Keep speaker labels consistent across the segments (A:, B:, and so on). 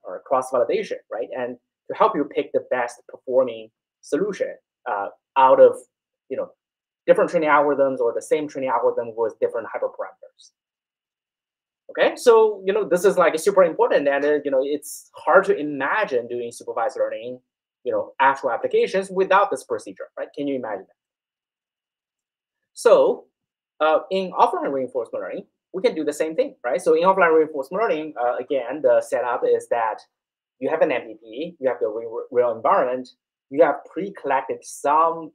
A: or cross-validation, right? And to help you pick the best performing solution out of different training algorithms or the same training algorithm with different hyperparameters. Okay, so this is like super important, and it's hard to imagine doing supervised learning, actual applications without this procedure, right? Can you imagine that? So in offline reinforcement learning, we can do the same thing, right? So in offline reinforcement learning, again, the setup is that you have an MPP, you have the real environment, you have pre-collected some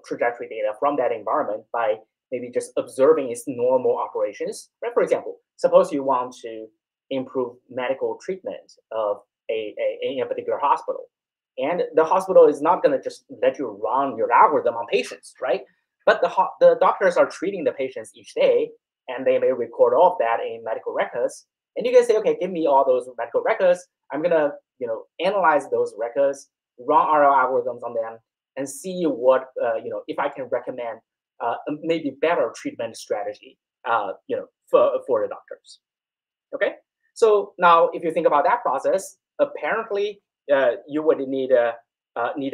A: trajectory data from that environment by maybe just observing its normal operations, right? For example, suppose you want to improve medical treatment of in a particular hospital, and the hospital is not going to just let you run your algorithm on patients, right? But the doctors are treating the patients each day, and they may record all of that in medical records. And you can say, okay, give me all those medical records. I'm gonna, analyze those records, run RL algorithms on them, and see what, if I can recommend maybe better treatment strategy, for the doctors. Okay. So now, if you think about that process, apparently you would need a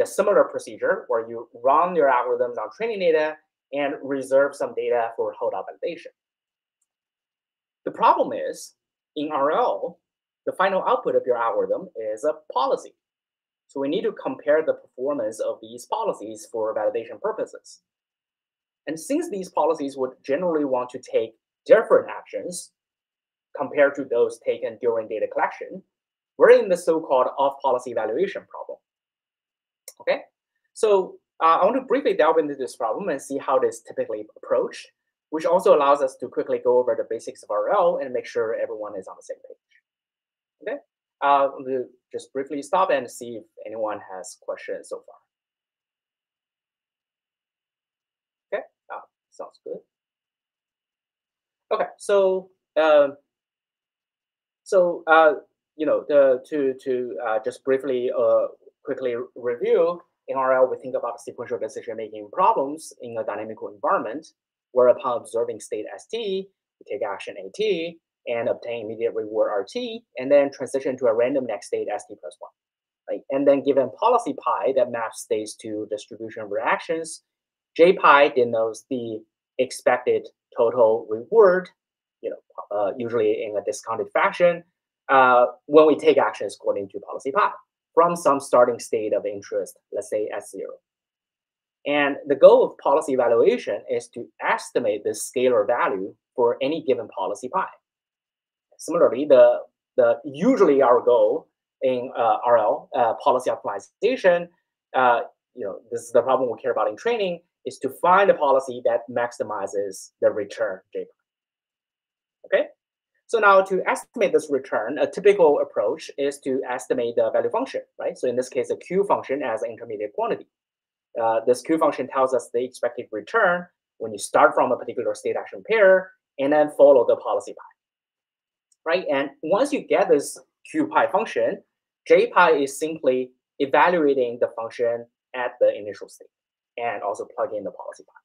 A: similar procedure where you run your algorithms on training data and reserve some data for holdout validation. The problem is, in RL, the final output of your algorithm is a policy. So we need to compare the performance of these policies for validation purposes. And since these policies would generally want to take different actions compared to those taken during data collection, we're in the so-called off-policy evaluation problem. Okay, so I want to briefly delve into this problem and see how it is typically approached, which also allows us to quickly go over the basics of RL and make sure everyone is on the same page. Okay, we'll just briefly stop and see if anyone has questions so far. Okay, sounds good. Okay, so just briefly quickly review, in RL we think about sequential decision-making problems in a dynamical environment, where upon observing state ST, we take action AT and obtain immediate reward RT, and then transition to a random next state ST plus 1. Right? And then given policy pi that maps states to distribution reactions, JPi denotes the expected total reward, usually in a discounted fashion, when we take actions according to policy pi from some starting state of interest, let's say S0. And the goal of policy evaluation is to estimate the scalar value for any given policy pi. Similarly, usually our goal in RL, policy optimization, this is the problem we care about in training, is to find a policy that maximizes the return JPi. Okay, so now to estimate this return, a typical approach is to estimate the value function, right? So in this case, a Q function as an intermediate quantity. This Q function tells us the expected return when you start from a particular state action pair and then follow the policy pi, right? And once you get this Q pi function, JPi is simply evaluating the function at the initial state and also plug in the policy pi.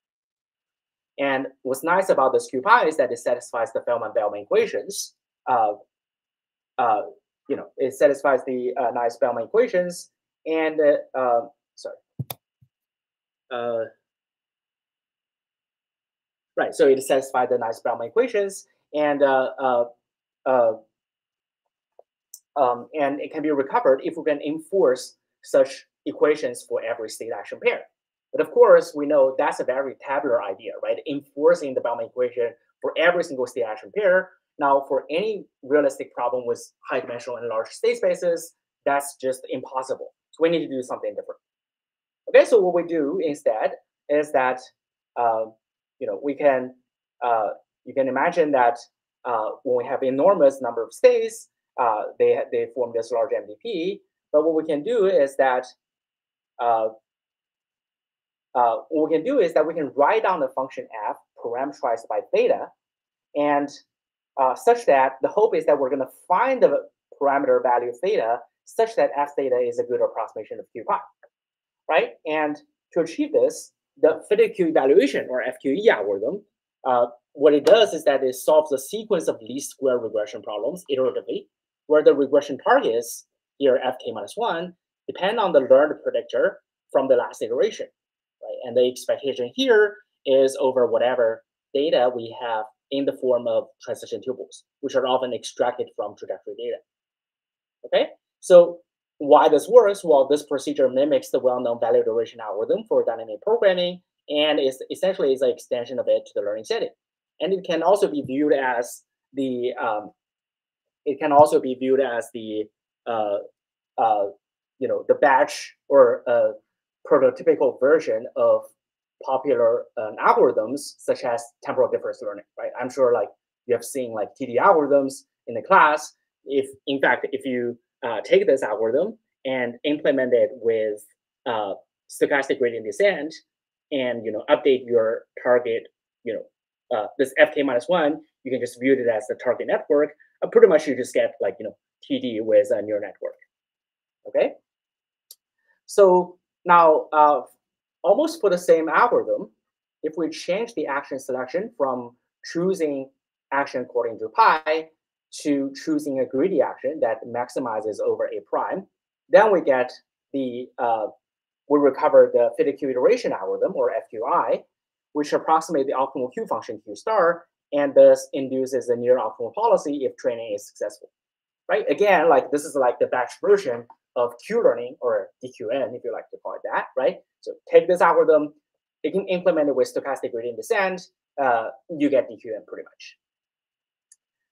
A: And what's nice about this Q pi is that it satisfies the Feldman-Bellman equations. It satisfies the nice Bellman equations, and right. So it satisfies the nice Bellman equations, and it can be recovered if we can enforce such equations for every state action pair. But of course, we know that's a very tabular idea, right? Enforcing the Bellman equation for every single state action pair. Now, for any realistic problem with high dimensional and large state spaces, that's just impossible. So we need to do something different. Okay, so what we do instead is that we can you can imagine that when we have enormous number of states, they form this large MDP. But what we can do is that we can write down the function f parameterized by theta, and such that the hope is that we're going to find the parameter value of theta such that f theta is a good approximation of Q pi, right? And to achieve this, the fitted Q evaluation or FQE algorithm, what it does is that it solves a sequence of least square regression problems iteratively, where the regression targets, here fk minus 1, depend on the learned predictor from the last iteration, right? And the expectation here is over whatever data we have in the form of transition tuples, which are often extracted from trajectory data. Okay, so why this works? Well, this procedure mimics the well-known value iteration algorithm for dynamic programming, and is essentially is an extension of it to the learning setting. And it can also be viewed as the the batch or prototypical version of popular algorithms such as temporal difference learning, right? I'm sure like you have seen like TD algorithms in the class. If in fact, if you take this algorithm and implement it with stochastic gradient descent, and update your target, this fk minus 1, you can just view it as the target network. Pretty much you just get like TD with a neural network. Okay, so now almost for the same algorithm, if we change the action selection from choosing action according to pi to choosing a greedy action that maximizes over a prime, then we get the we recover the fitted Q iteration algorithm, or FQI, which approximates the optimal Q function Q star, and thus induces a near optimal policy if training is successful, right? Again, like this is like the batch version of Q learning, or DQN, if you like to call it that, right? So take this algorithm, you can implement it with stochastic gradient descent, you get DQN pretty much.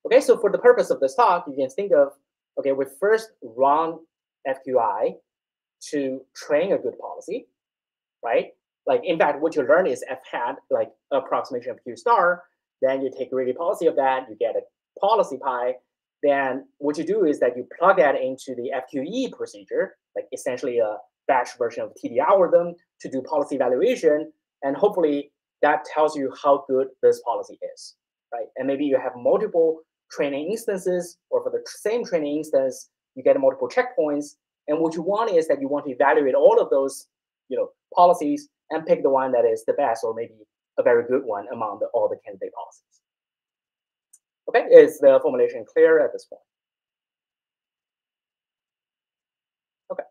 A: Okay, so for the purpose of this talk, you can think of, okay, we first run FQI to train a good policy, right? Like in fact, what you learn is F hat, like approximation of Q star. Then you take greedy policy of that, you get a policy pi. Then what you do is that you plug that into the FQE procedure, like essentially a batch version of TD algorithm to do policy evaluation. And hopefully that tells you how good this policy is, right? And maybe you have multiple training instances, or for the same training instance, you get multiple checkpoints. And what you want is that you want to evaluate all of those, policies and pick the one that is the best, or maybe a very good one among all the candidate policies. Okay, is the formulation clear at this point? Okay.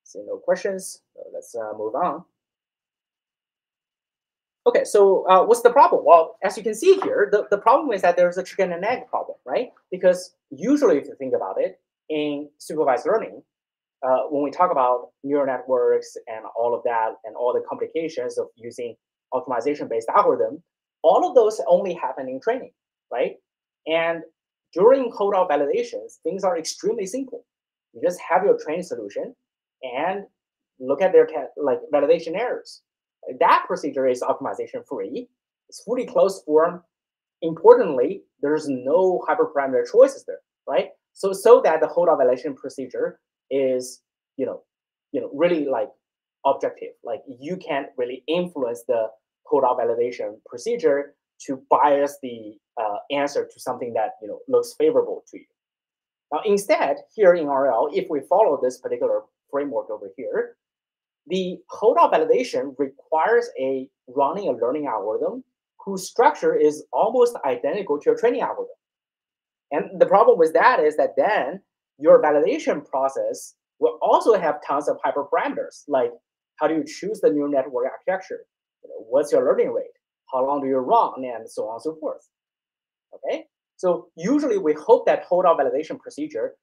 A: See no questions. So let's move on. Okay, so what's the problem? Well, as you can see here, the problem is that there's a chicken and egg problem, right? Because usually, if you think about it, in supervised learning, when we talk about neural networks and all of that, and all the complications of using optimization-based algorithm, all of those only happen in training, right? And during holdout validations, things are extremely simple. You just have your training solution and look at their validation errors. That procedure is optimization free. It's fully closed form. Importantly, there's no hyperparameter choices there, right? So that the holdout validation procedure is, really like objective. Like you can't really influence the holdout validation procedure to bias the answer to something that looks favorable to you. Now, instead, here in RL, if we follow this particular framework over here, the holdout validation requires running a learning algorithm whose structure is almost identical to your training algorithm. And the problem with that is that then your validation process will also have tons of hyperparameters, like how do you choose the neural network architecture? What's your learning rate? How long do you run? And so on and so forth. Okay, so usually we hope that holdout validation procedure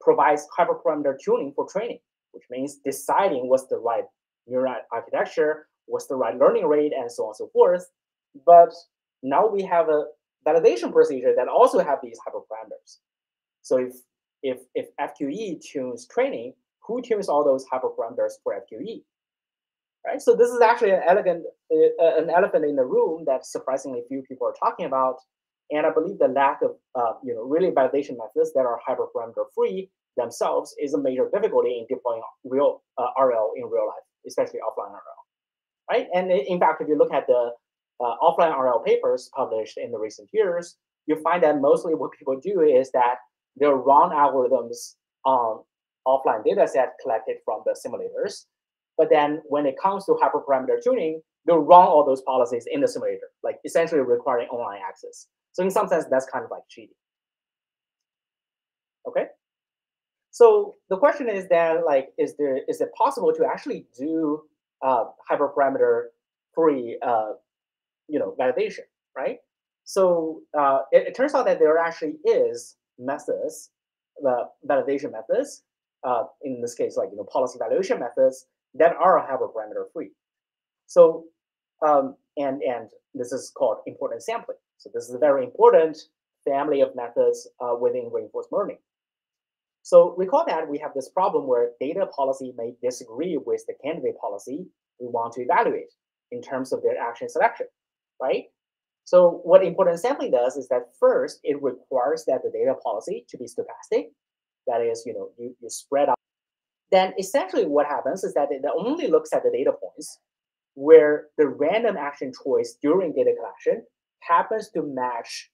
A: provides hyperparameter tuning for training, which means deciding what's the right neural architecture, what's the right learning rate, and so on and so forth. But now we have a validation procedure that also have these hyperparameters. So if FQE tunes training, who tunes all those hyperparameters for FQE? Right. So this is actually an elephant in the room that surprisingly few people are talking about. And I believe the lack of really validation methods that are hyperparameter free themselves is a major difficulty in deploying real RL in real life, especially offline RL. Right. And in fact, if you look at the offline RL papers published in the recent years, you find that mostly what people do is that they'll run algorithms on offline data set collected from the simulators. But then when it comes to hyperparameter tuning, they'll run all those policies in the simulator, like essentially requiring online access. So in some sense, that's kind of like cheating. So the question is then, like, is it possible to actually do hyperparameter free validation, right? So it turns out that there actually is methods, validation methods, in this case, like policy evaluation methods that are hyperparameter free. So and this is called importance sampling. So this is a very important family of methods within reinforcement learning. So recall that we have this problem where data policy may disagree with the candidate policy we want to evaluate in terms of their action selection, right? So what importance sampling does is that first, it requires that the data policy to be stochastic. That is, you spread out. Then essentially what happens is that it only looks at the data points where the random action choice during data collection happens to match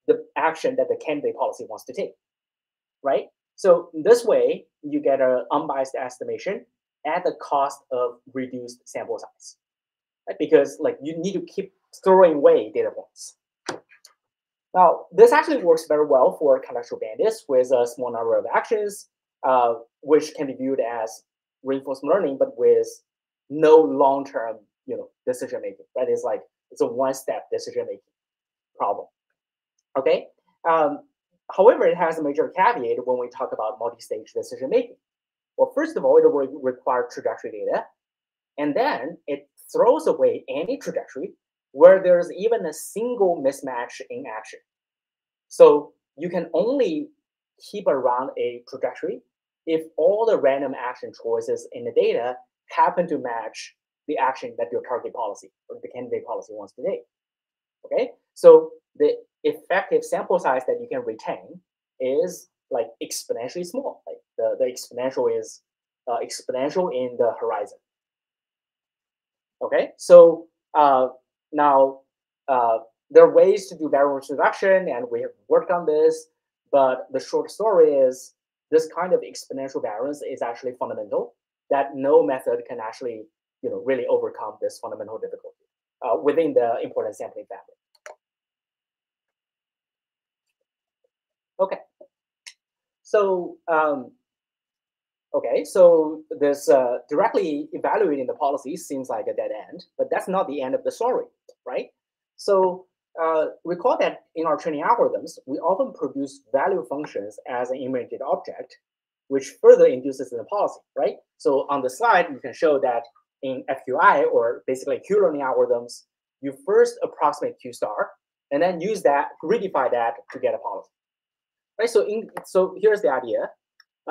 A: the action that the candidate policy wants to take, right? So this way, you get an unbiased estimation at the cost of reduced sample size, right? Because like you need to keep throwing away data points. Now, this actually works very well for contextual bandits with a small number of actions, which can be viewed as reinforcement learning, but with no long-term, decision making. Right? It's a one-step decision making problem. Okay. However, it has a major caveat when we talk about multi-stage decision making. Well, first of all, it will require trajectory data, and then it throws away any trajectory where there's even a single mismatch in action. So you can only keep around a trajectory if all the random action choices in the data happen to match the action that your target policy or the candidate policy wants to take. Okay, so the effective sample size that you can retain is like exponentially small. Like the exponential is exponential in the horizon. Okay, so now there are ways to do variance reduction, and we have worked on this. But the short story is this kind of exponential variance is actually fundamental. That no method can actually, really overcome this fundamental difficulty within the importance sampling family. Okay, so so this directly evaluating the policy seems like a dead end, but that's not the end of the story, right? So recall that in our training algorithms, we often produce value functions as an imaged object, which further induces in the policy, right? So on the slide, you can show that in FQI, or basically Q-learning algorithms, you first approximate Q star, and then use that, greedify that to get a policy, right? So here's the idea.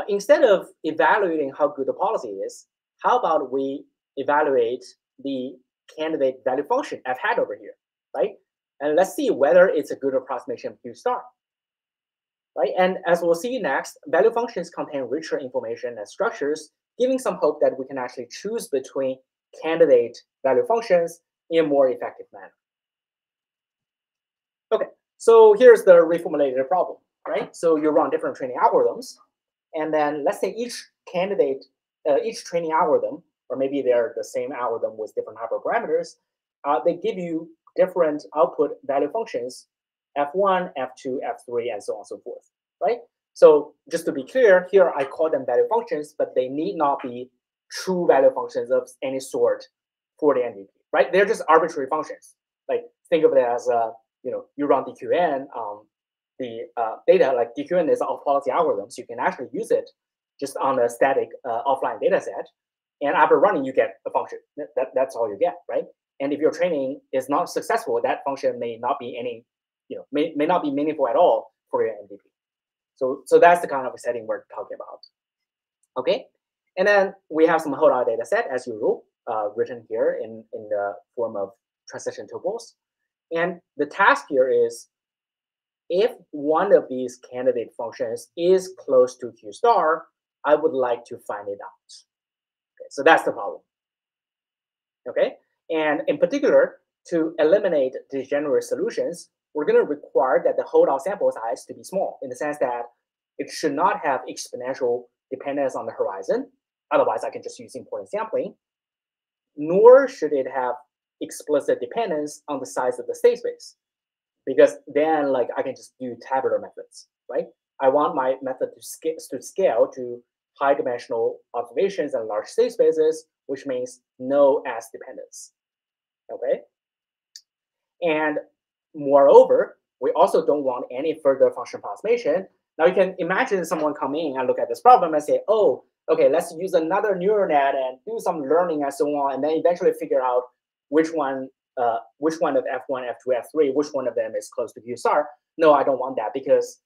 A: Instead of evaluating how good the policy is, how about we evaluate the candidate value function F hat over here, right? And let's see whether it's a good approximation of Q star, right? And as we'll see next, value functions contain richer information and structures, giving some hope that we can actually choose between candidate value functions in a more effective manner. Okay, so here's the reformulated problem, right? So you run different training algorithms, and then let's say each candidate, each training algorithm, or maybe they're the same algorithm with different hyperparameters, they give you different output value functions, F1, F2, F3, and so on and so forth, right? So just to be clear, here I call them value functions, but they need not be true value functions of any sort for the MVP, right? They're just arbitrary functions. Like think of it as, you run DQN the data, like DQN is off policy algorithm, so you can actually use it just on a static offline data set. And after running, you get a function. That's all you get, right? And if your training is not successful, that function may not be any, may not be meaningful at all for your MVP. So that's the kind of setting we're talking about. Okay, and then we have some holdout data set as usual, written here in the form of transition tuples. And the task here is, if one of these candidate functions is close to Q star, I would like to find it out. Okay, so that's the problem. Okay, and in particular, to eliminate degenerate solutions, we're going to require that the holdout sample size to be small, in the sense that it should not have exponential dependence on the horizon. Otherwise, I can just use importance sampling. Nor should it have explicit dependence on the size of the state space, because then like I can just do tabular methods, right? I want my method to scale to high-dimensional observations and large state spaces, which means no S dependence. Okay, and moreover, we also don't want any further function approximation. Now you can imagine someone come in and look at this problem and say, oh, okay, let's use another neural net and do some learning and so on, and then eventually figure out which one of F1, F2, F3, which one of them is close to Q star. No, I don't want that, because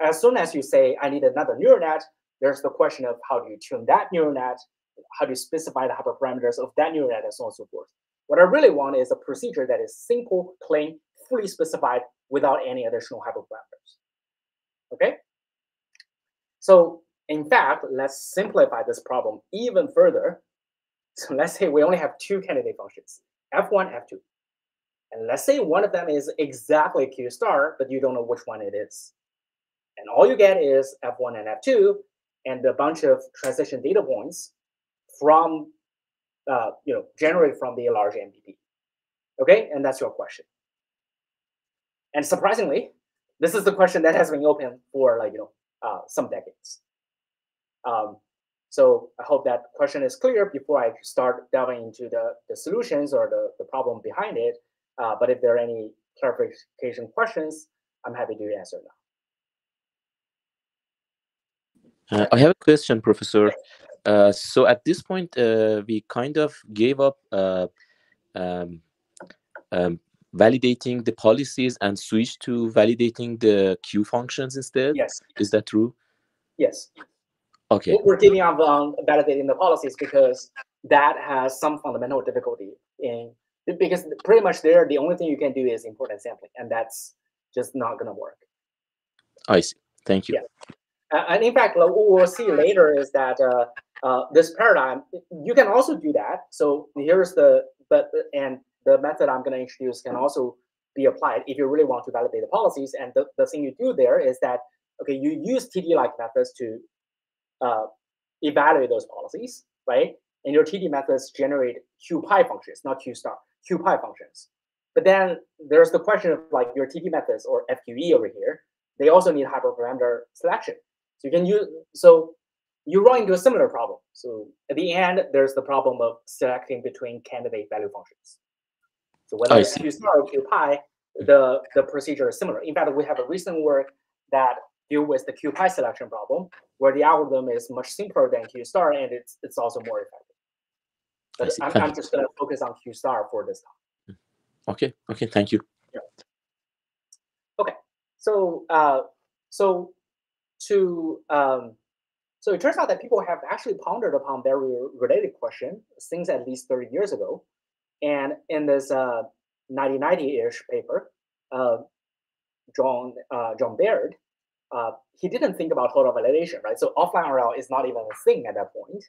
A: as soon as you say I need another neural net, there's the question of how do you tune that neural net, how do you specify the hyperparameters of that neural net, and so on and so forth. What I really want is a procedure that is simple, plain, fully specified without any additional hyperparameters. Okay? So in fact, let's simplify this problem even further. So let's say we only have two candidate functions, F1, F2. And let's say one of them is exactly Q star, but you don't know which one it is. And all you get is F1 and F2 and a bunch of transition data points from, generated from the large MPP. Okay, and that's your question. And surprisingly, this is the question that has been open for some decades. So I hope that question is clear before I start delving into the solutions or the problem behind it. But if there are any clarification questions, I'm happy to answer now.
B: I have a question, Professor. So at this point, we kind of gave up validating the policies and switched to validating the Q functions instead.
A: Yes.
B: Is that true?
A: Yes.
B: Okay.
A: We're giving up on validating the policies because that has some fundamental difficulty because pretty much there, the only thing you can do is importance sampling, and that's just not going to work.
B: I see. Thank you.
A: Yeah. And in fact, what we'll see later is that this paradigm, you can also do that. So here's the method I'm going to introduce can also be applied if you really want to validate the policies. And the thing you do there is that, okay, you use TD-like methods to evaluate those policies, right? And your TD methods generate QPi functions, not Q star, QPi functions. But then there's the question of like your TD methods or FQE over here. They also need hyperparameter selection. So you run into a similar problem. So at the end, there's the problem of selecting between candidate value functions. So whether it's Q star or QPi, the procedure is similar. In fact, we have a recent work that deal with the QPi selection problem, where the algorithm is much simpler than Q star, and it's also more effective. But I'm just going to focus on Q star for this time.
B: Okay. Okay. Thank you.
A: Yeah. Okay. So so it turns out that people have actually pondered upon very related question since at least 30 years ago. And in this 1990-ish paper, John Baird, he didn't think about total validation, right? So offline RL is not even a thing at that point.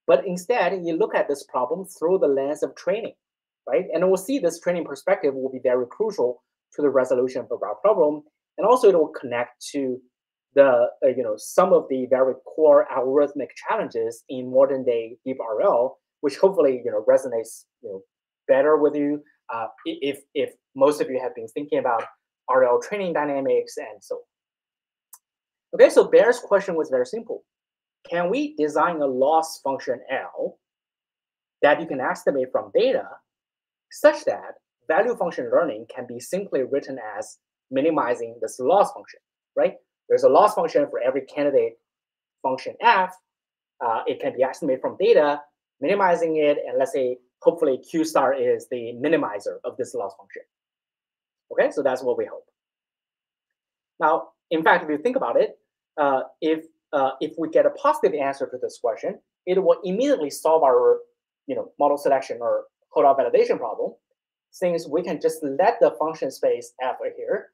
A: But instead, you look at this problem through the lens of training, right? And we'll see this training perspective will be very crucial to the resolution of our problem. And also it will connect to the some of the very core algorithmic challenges in modern day deep RL, which hopefully resonates better with you if most of you have been thinking about RL training dynamics and so on. Okay, so Baird's question was very simple. Can we design a loss function L that you can estimate from data such that value function learning can be simply written as minimizing this loss function, right? There's a loss function for every candidate function F. It can be estimated from data, minimizing it, and let's say hopefully Q star is the minimizer of this loss function. Okay, so that's what we hope. Now, in fact, if you think about it, if we get a positive answer to this question, it will immediately solve our model selection or code validation problem, since we can just let the function space F here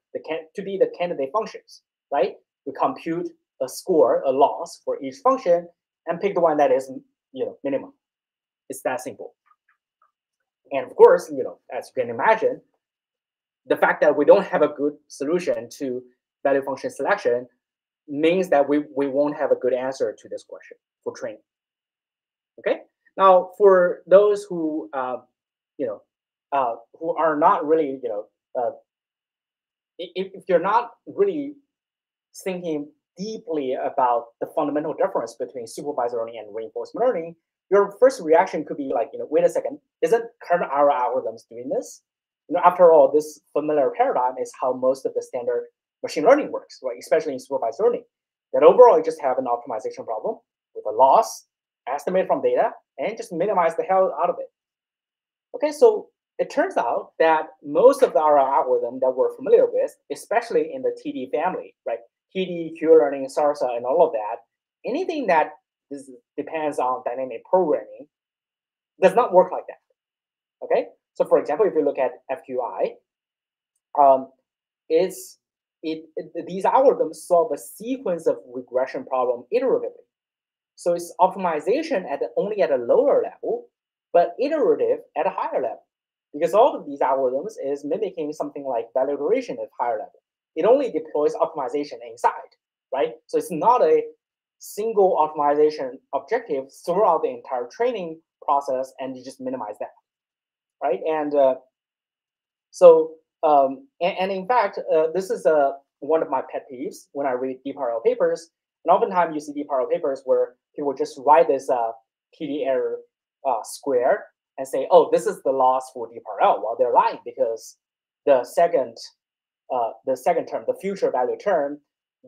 A: to be the candidate functions, right? We compute a score, a loss for each function, and pick the one that is minimum. It's that simple. And of course, as you can imagine, the fact that we don't have a good solution to value function selection means that we won't have a good answer to this question for training. Okay. Now, for those who who are not really if you're not really thinking deeply about the fundamental difference between supervised learning and reinforcement learning, your first reaction could be like, wait a second, isn't current our algorithms doing this? After all, this familiar paradigm is how most of the standard machine learning works, right? Especially in supervised learning. That overall, you just have an optimization problem with a loss, estimate from data, and just minimize the hell out of it. Okay, so it turns out that most of our algorithm that we're familiar with, especially in the TD family, right? TD, Q-learning, SARSA, and all of that, anything that depends on dynamic programming does not work like that. Okay, so for example, if you look at FQI, these algorithms solve a sequence of regression problem iteratively. So it's optimization only at a lower level, but iterative at a higher level. Because all of these algorithms is mimicking something like value iteration at higher level. It only deploys optimization inside, right? So it's not a single optimization objective throughout the entire training process, and you just minimize that, right? And and in fact, this is one of my pet peeves when I read deep-RL papers. And oftentimes you see deep-RL papers where people just write this TD error square and say, oh, this is the loss for deeprl, while they're lying, because the second term, the future value term,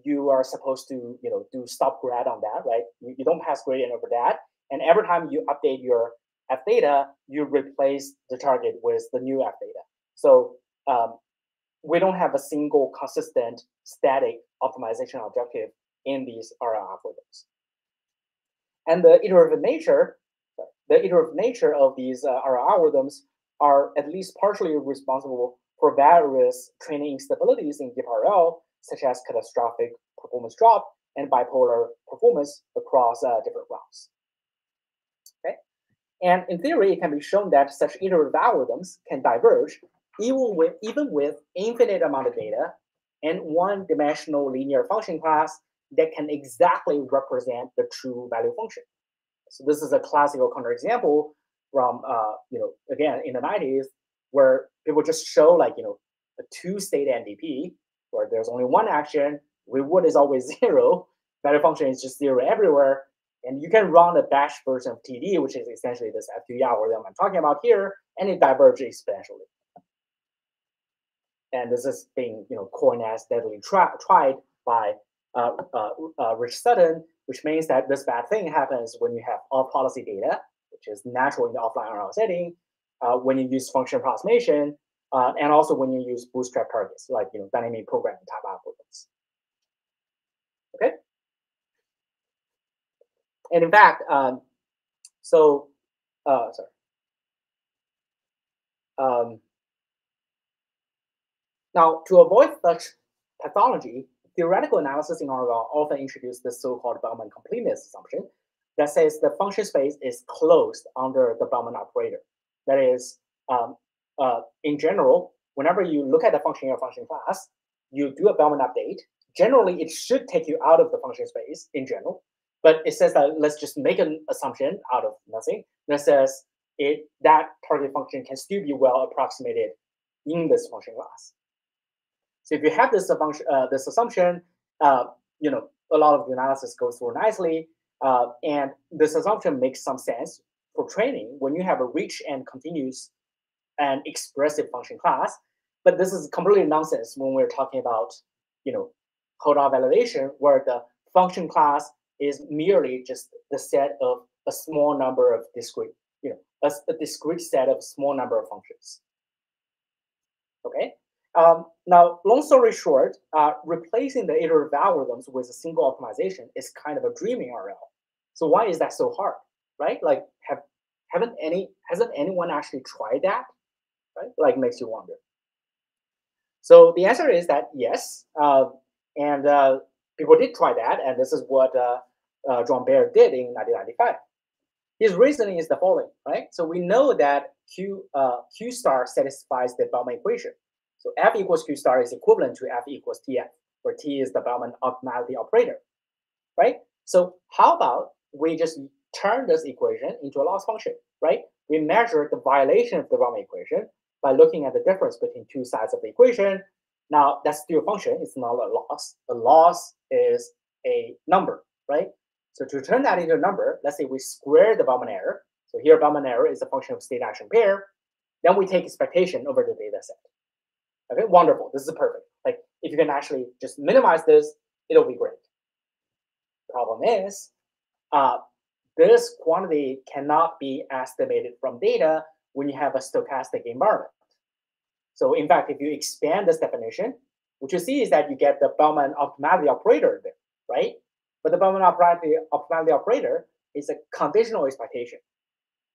A: you are supposed to do stop grad on that, right? You don't pass gradient over that, and every time you update your f data, you replace the target with the new f data. So we don't have a single consistent static optimization objective in these RL algorithms. And the iterative nature of these RL algorithms are at least partially responsible for various training instabilities in deeprl, such as catastrophic performance drop and bipolar performance across different routes. Okay, and in theory, it can be shown that such iterative algorithms can diverge even with infinite amount of data and one-dimensional linear function class that can exactly represent the true value function. So this is a classical counterexample from again in the 90s, where people just show like a two-state NDP where there's only one action, reward is always 0, value function is just 0 everywhere, and you can run the bash version of TD, which is essentially this FQE algorithm I'm talking about here, and it diverges exponentially. And this is being coined as steadily tried by Rich Sutton, which means that this bad thing happens when you have all policy data, which is natural in the offline RL setting, when you use function approximation, and also when you use bootstrap targets, like dynamic programming type algorithms. Okay. And in fact, now, to avoid such pathology, theoretical analysis in RL often introduces the so-called Bellman completeness assumption that says the function space is closed under the Bellman operator. That is, in general, whenever you look at the function in your function class, you do a Bellman update. Generally, it should take you out of the function space in general, but it says that let's just make an assumption out of nothing that says that target function can still be well approximated in this function class. So if you have this assumption, a lot of the analysis goes through nicely, and this assumption makes some sense for training when you have a rich and continuous and expressive function class. But this is completely nonsense when we're talking about, code-out validation, where the function class is merely just the set of a small number of discrete, a discrete set of small number of functions. Okay. Now, long story short, replacing the iterative algorithms with a single optimization is kind of a dream in RL. So why is that so hard, right? Like, hasn't anyone actually tried that, right? Like, makes you wonder. So the answer is that yes, and people did try that, and this is what John Baer did in 1995. His reasoning is the following, right? So we know that Q star satisfies the Bellman equation. So F equals Q star is equivalent to F equals TF, where T is the Bellman optimality operator, right? So how about we just turn this equation into a loss function, right? We measure the violation of the Bellman equation by looking at the difference between two sides of the equation, Now, that's still a function. It's not a loss. A loss is a number, right? So to turn that into a number, let's say we square the Bellman error. So here, Bellman error is a function of state action pair. Then we take expectation over the data set. Okay, wonderful. This is perfect. Like, if you can actually just minimize this, it'll be great. Problem is, this quantity cannot be estimated from data when you have a stochastic environment. So in fact, if you expand this definition, what you see is that you get the Bellman optimality operator there, right? But the Bellman optimality operator is a conditional expectation.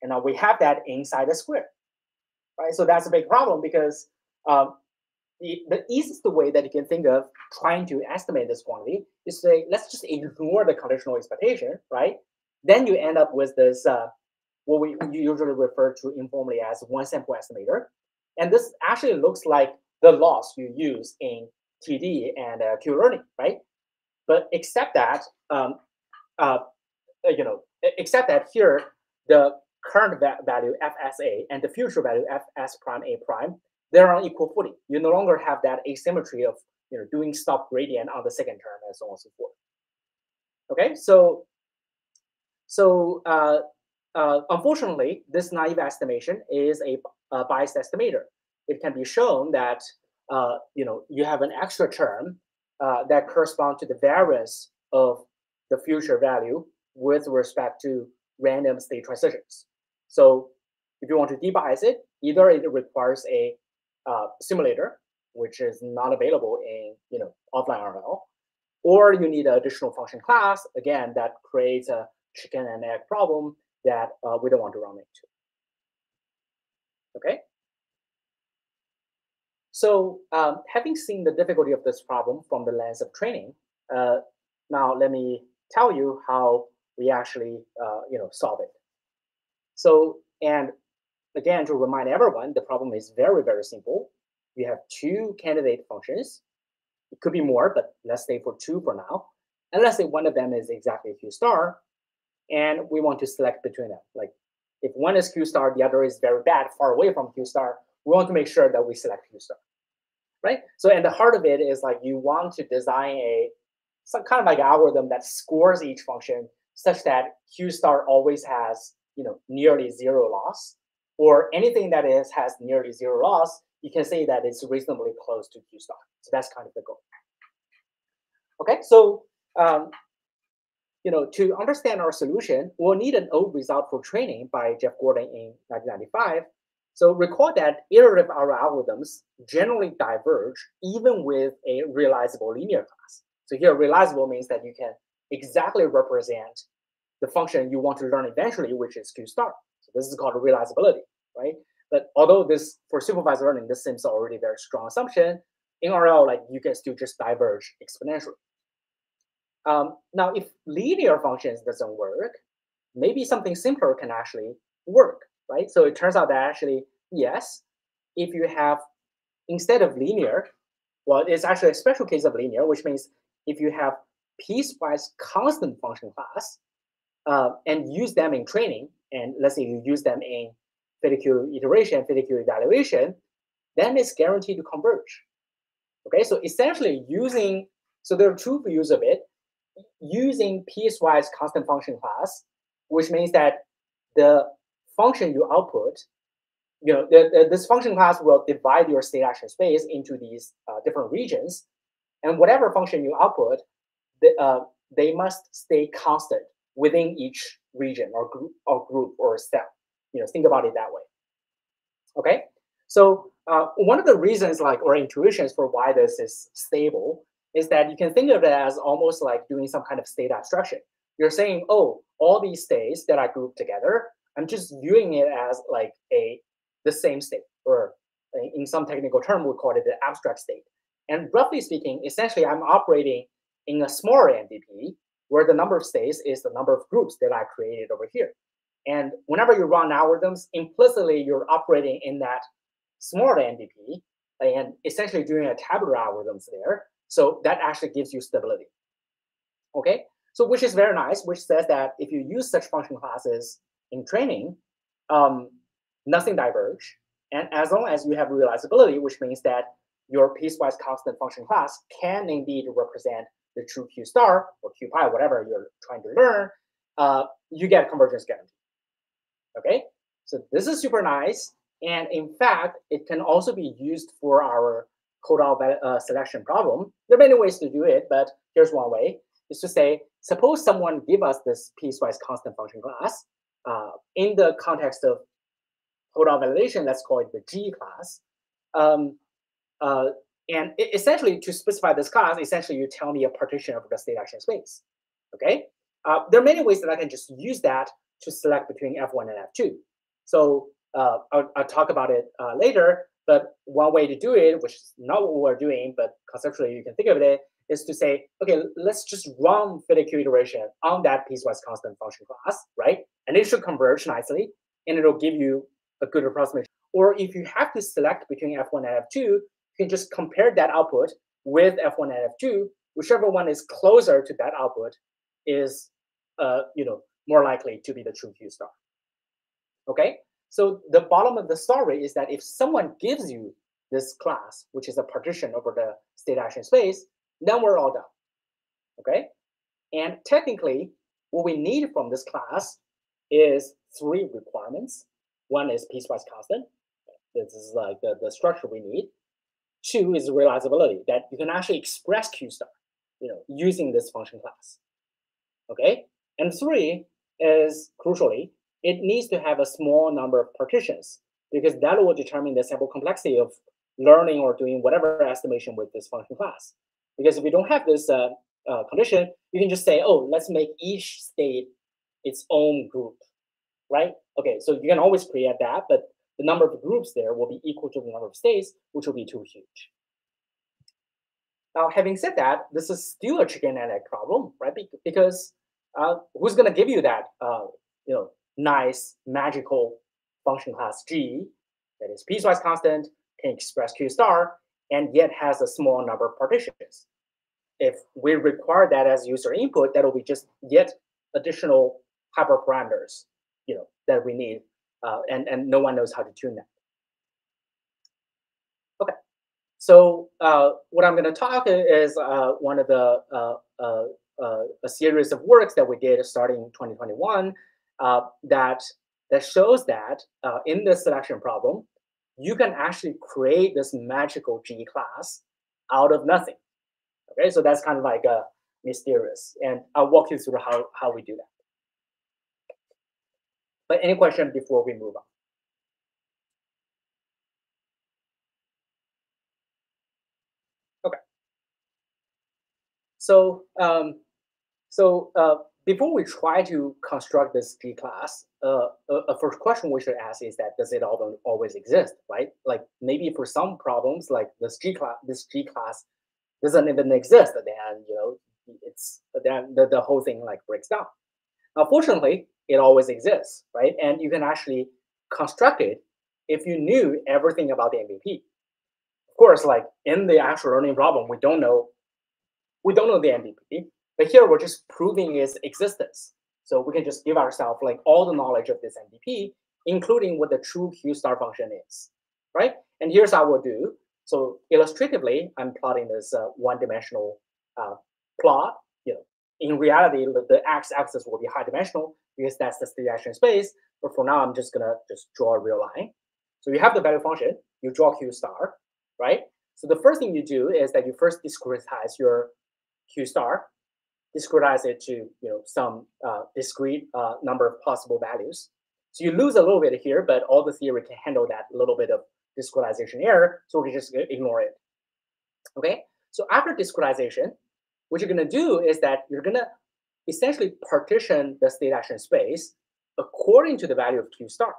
A: And now we have that inside the square, right? So that's a big problem because the easiest way that you can think of trying to estimate this quantity is to say, let's just ignore the conditional expectation, right? Then you end up with this, what we usually refer to informally as one sample estimator. And this actually looks like the loss you use in TD and Q-learning, right? But except that, except that here, the current value FSA and the future value FS prime A prime, they're on equal footing. You no longer have that asymmetry of doing stop gradient on the second term and so on and so forth. Okay, so unfortunately, this naive estimation is a biased estimator. It can be shown that you have an extra term that corresponds to the variance of the future value with respect to random state transitions. So if you want to debias it, either it requires a simulator, which is not available in offline RL, or you need an additional function class, again, that creates a chicken and egg problem that we don't want to run into. Okay. So having seen the difficulty of this problem from the lens of training, now let me tell you how we actually solve it. So, and again, to remind everyone, the problem is very, very simple. We have two candidate functions. It could be more, but let's stay for two for now. And let's say one of them is exactly Q star, and we want to select between them. Like if one is Q star, the other is very bad, far away from Q star, we want to make sure that we select Q star, right? So, and the heart of it is like you want to design some kind of like algorithm that scores each function such that Q star always has nearly zero loss, or anything that has nearly zero loss, you can say that it's reasonably close to Q star. So that's kind of the goal. Okay, so to understand our solution, we'll need an old result for training by Jeff Gordon in 1995. So recall that iterative RL algorithms generally diverge even with a realizable linear class. So here, realizable means that you can exactly represent the function you want to learn eventually, which is Q star. So this is called realizability, right? But although this, for supervised learning, this seems already a very strong assumption, in RL, like you can still just diverge exponentially. Now, if linear functions doesn't work, maybe something simpler can actually work, right? So it turns out that actually, yes, if you have, instead of linear, well, it's actually a special case of linear, which means if you have piecewise constant function class and use them in training, and let's say you use them in Federico iteration, Federico evaluation, then it's guaranteed to converge. Okay, so essentially so there are two views of it. Using piecewise constant function class, which means that the function you output, this function class will divide your state action space into these different regions, and whatever function you output, they must stay constant within each region or group or cell. Think about it that way. Okay, so one of the reasons, or intuitions for why this is stable, is that you can think of it as almost like doing some kind of state abstraction. You're saying, oh, all these states that I group together, I'm just viewing it as like the same state, or in some technical term, we call it the abstract state. And roughly speaking, essentially, I'm operating in a smaller MDP where the number of states is the number of groups that I created over here. And whenever you run algorithms, implicitly, you're operating in that smaller MDP and essentially doing a tabular algorithms there. So that actually gives you stability. Okay, so which is very nice, which says that if you use such function classes in training, nothing diverge. And as long as you have realizability, which means that your piecewise constant function class can indeed represent the true Q star or Q pi, whatever you're trying to learn, you get convergence guarantee. Okay, so this is super nice. And in fact, it can also be used for our codal selection problem. There are many ways to do it, but here's one way, is to say, suppose someone give us this piecewise constant function class. In the context of codal validation, let's call it the G class. And essentially, to specify this class, essentially you tell me a partition of the state action space. Okay, there are many ways that I can just use that to select between F1 and F2. So I'll talk about it later. But one way to do it, which is not what we're doing, but conceptually you can think of it, is to say, okay, let's just run fitted Q iteration on that piecewise constant function class, right? And it should converge nicely, and it'll give you a good approximation. Or if you have to select between F1 and F2, you can just compare that output with F1 and F2. Whichever one is closer to that output is, more likely to be the true Q star. Okay, so the bottom of the story is that if someone gives you this class, which is a partition over the state action space, then we're all done. Okay, and technically, what we need from this class is 3 requirements. One is piecewise constant. This is like the structure we need. 2 is realizability, that you can actually express Q star, using this function class. Okay, and 3 is, crucially, it needs to have a small number of partitions, because that will determine the sample complexity of learning or doing whatever estimation with this function class. Because if you don't have this condition, you can just say, oh, let's make each state its own group, right? Okay, so you can always create that, but the number of groups there will be equal to the number of states, which will be too huge. Now, having said that, this is still a chicken and egg problem, right? Because who's going to give you that, nice magical function class G that is piecewise constant, can express Q star, and yet has a small number of partitions? If we require that as user input, that will be just yet additional hyperparameters, that we need, and no one knows how to tune that. Okay, so what I'm going to talk is one of the a series of works that we did starting in 2021 that shows that in the selection problem, you can actually create this magical G class out of nothing. Okay, so that's kind of like mysterious, and I'll walk you through how we do that. But any question before we move on? Okay. So before we try to construct this G class, a first question we should ask is that does it always exist, right? Like maybe for some problems, like this G class doesn't even exist, then it's then the whole thing like breaks down. Now, fortunately, it always exists, right? And you can actually construct it if you knew everything about the MVP. Of course, like in the actual learning problem, we don't know the MVP, but here we're just proving its existence. So we can just give ourselves like all the knowledge of this MVP, including what the true Q star function is, right? And here's how we'll do. So illustratively, I'm plotting this one-dimensional plot. In reality, the x-axis will be high-dimensional because that's the state action space. But for now, I'm just gonna draw a real line. So you have the value function. You draw Q star, right? So the first thing you do is that you first discretize your Q star, discretize it to some discrete number of possible values. So you lose a little bit here, but all the theory can handle that little bit of discretization error, so we can just ignore it. Okay, so after discretization, what you're going to do is that you're going to essentially partition the state action space according to the value of Q star,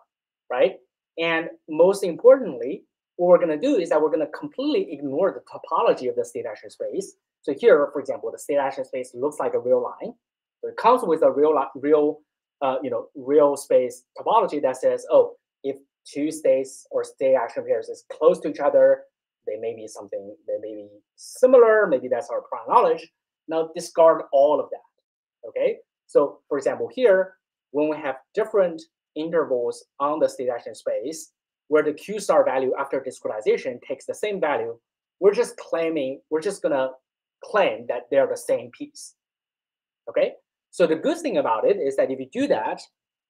A: right? And most importantly, what we're going to do is that we're going to completely ignore the topology of the state action space. So here, for example, the state action space looks like a real line. So it comes with a real space topology that says, oh, if 2 states or state action pairs is close to each other, they may be similar, maybe that's our prior knowledge. Now discard all of that, okay? So for example, here, when we have different intervals on the state action space, where the Q star value after discretization takes the same value we're just gonna claim that they're the same piece. Okay, so the good thing about it is that if you do that,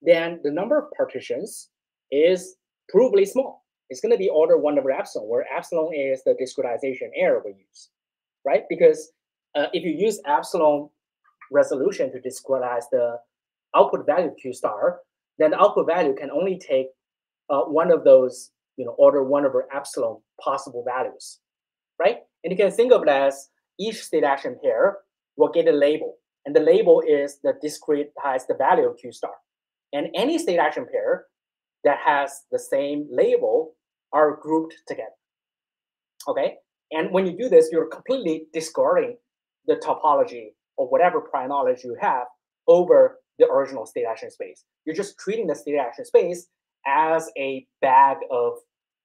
A: then the number of partitions is provably small. It's going to be order 1 over epsilon, where epsilon is the discretization error we use, right? Because if you use epsilon resolution to discretize the output value of Q star, then the output value can only take one of those, order 1 over epsilon possible values, right? And you can think of it as each state action pair will get a label, and the label is the discretized value of Q star. And any state action pair that has the same label are grouped together. Okay, and when you do this, you're completely discarding the topology or whatever prior knowledge you have over the original state action space. You're just treating the state action space as a bag of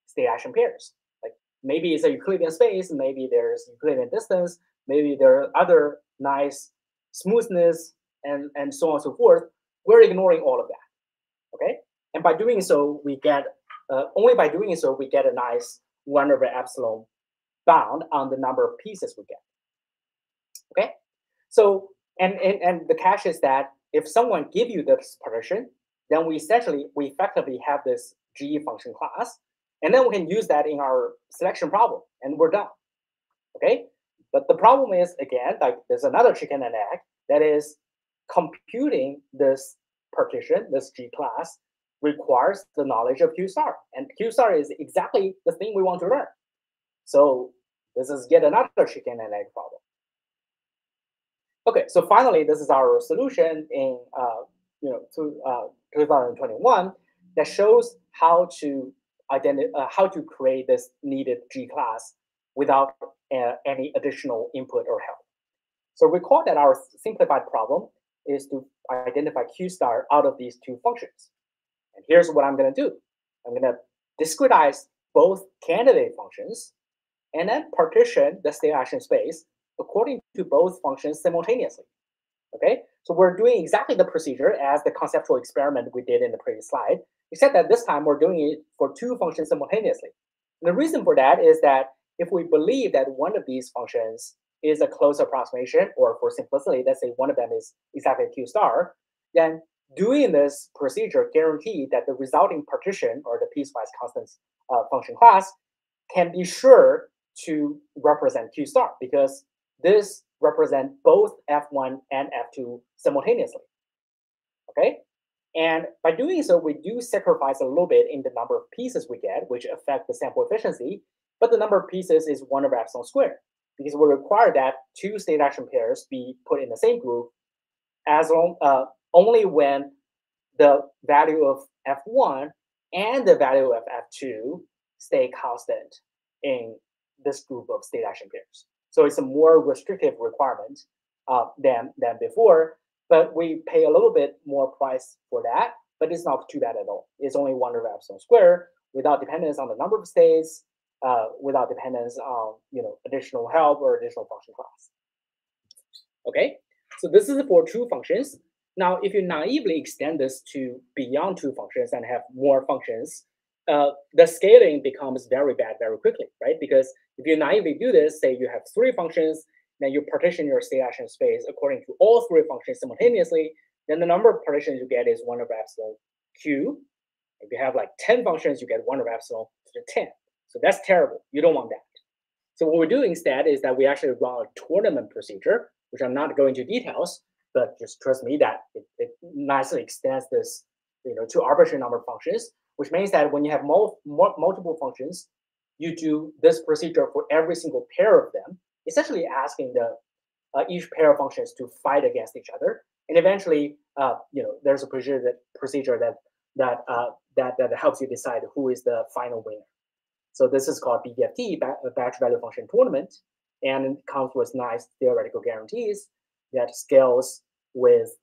A: state action pairs. Like maybe it's a Euclidean space, maybe there's Euclidean distance, maybe there are other nice smoothness and so on and so forth. We're ignoring all of that. Okay, and by doing so, we get only by doing so we get a nice 1 over epsilon bound on the number of pieces we get. Okay, so and the catch is that if someone give you this partition, then we effectively have this G function class, and then we can use that in our selection problem, and we're done. Okay, but the problem is, again, like there's another chicken and egg, that is computing this partition, this G class, requires the knowledge of Q star, and Q star is exactly the thing we want to learn. So this is yet another chicken and egg problem. Okay, so finally, this is our solution in 2021 that shows how to create this needed G class without any additional input or help. So recall that our simplified problem is to identify Q star out of these two functions. And here's what I'm going to do. I'm going to discretize both candidate functions and then partition the state action space according to both functions simultaneously. Okay, so we're doing exactly the procedure as the conceptual experiment we did in the previous slide, except that this time we're doing it for two functions simultaneously. And the reason for that is that if we believe that one of these functions is a close approximation, or for simplicity, let's say one of them is exactly Q star, then doing this procedure guarantees that the resulting partition or the piecewise constant function class can be sure to represent Q star, because this represents both F1 and F2 simultaneously. Okay, and by doing so, we do sacrifice a little bit in the number of pieces we get, which affect the sample efficiency, but the number of pieces is 1 over epsilon squared, because we require that two state action pairs be put in the same group only when the value of F1 and the value of F2 stay constant in this group of state action pairs. So it's a more restrictive requirement than before, but we pay a little bit more price for that, but it's not too bad at all. It's only 1 over epsilon squared without dependence on the number of states, without dependence on additional help or additional function class. Okay, so this is for two functions. Now, if you naively extend this to beyond two functions and have more functions, the scaling becomes very bad very quickly, right? Because if you naively do this, say you have 3 functions, then you partition your state action space according to all 3 functions simultaneously, then the number of partitions you get is 1 over epsilon q. If you have like 10 functions, you get 1 over epsilon to the 10. So that's terrible. You don't want that. So what we do instead is that we actually run a tournament procedure, which I'm not going into details, but just trust me that it nicely extends this to arbitrary number of functions, which means that when you have multiple functions, you do this procedure for every single pair of them, essentially asking each pair of functions to fight against each other, and eventually, there's a procedure that helps you decide who is the final winner. So this is called BVFT, batch value function tournament, and it comes with nice theoretical guarantees that scales with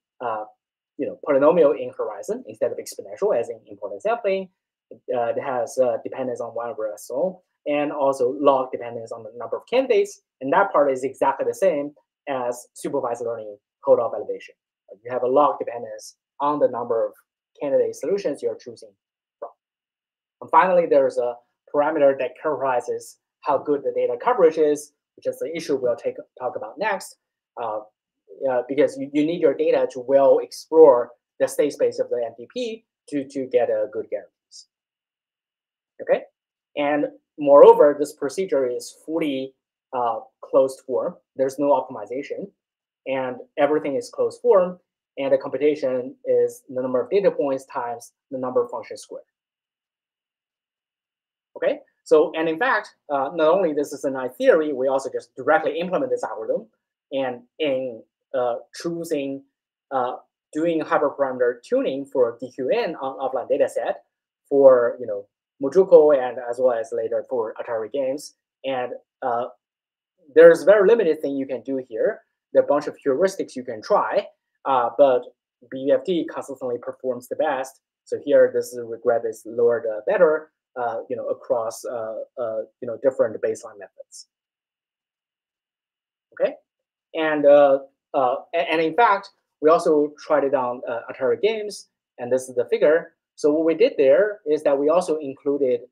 A: polynomial in horizon instead of exponential, as in important sampling. It has dependence on 1 over epsilon, and also log dependence on the number of candidates. And that part is exactly the same as supervised learning code-off validation. You have a log dependence on the number of candidate solutions you're choosing from. And finally, there's a parameter that characterizes how good the data coverage is, which is the issue we'll talk about next, because you need your data to well explore the state space of the MPP to get a good guarantees. Okay, and moreover, this procedure is fully closed form. There's no optimization, and everything is closed form, and the computation is the number of data points times the number of functions squared. Okay, so, and in fact, not only this is a nice theory, we also just directly implement this algorithm, and in choosing, doing hyperparameter tuning for DQN on offline data set for, Mujuko and as well as later for Atari games. And there's very limited thing you can do here. There are a bunch of heuristics you can try, but BFT consistently performs the best. So here, this regret is lowered better, across different baseline methods. Okay, and in fact, we also tried it on Atari games, and this is the figure. So what we did there is that we also included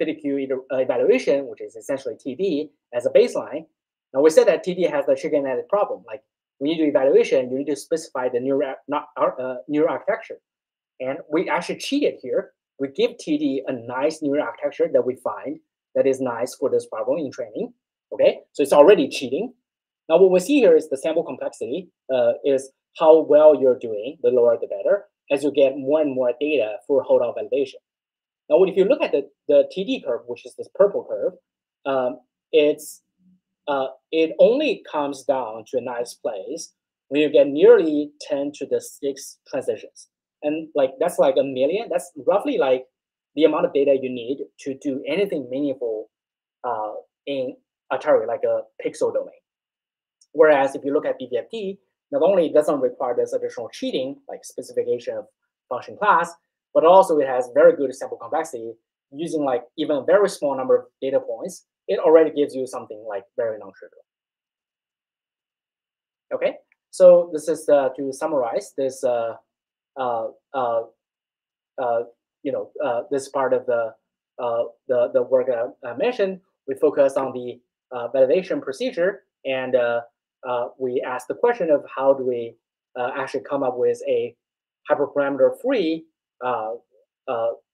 A: FIDQ evaluation, which is essentially TD, as a baseline. Now we said that TD has the chicken and egg problem. Like when you do evaluation, you need to specify the neural architecture, and we actually cheated here. We give TD a nice neural architecture that we find that is nice for this problem in training. Okay, so it's already cheating. Now what we see here is the sample complexity is how well you're doing. The lower the better, as you get more and more data for holdout validation. Now, if you look at the TD curve, which is this purple curve, it only comes down to a nice place when you get nearly 10 to the 6 transitions. And like that's like 1 million. That's roughly like the amount of data you need to do anything meaningful in Atari, like a pixel domain. Whereas if you look at BPFT, not only it doesn't require this additional cheating, like specification of function class, but also it has very good sample complexity. Using like even a very small number of data points, it already gives you something like very non-trivial. Okay, so this is to summarize this. This part of the work I mentioned. We focus on the validation procedure, and we asked the question of how do we actually come up with a hyperparameter-free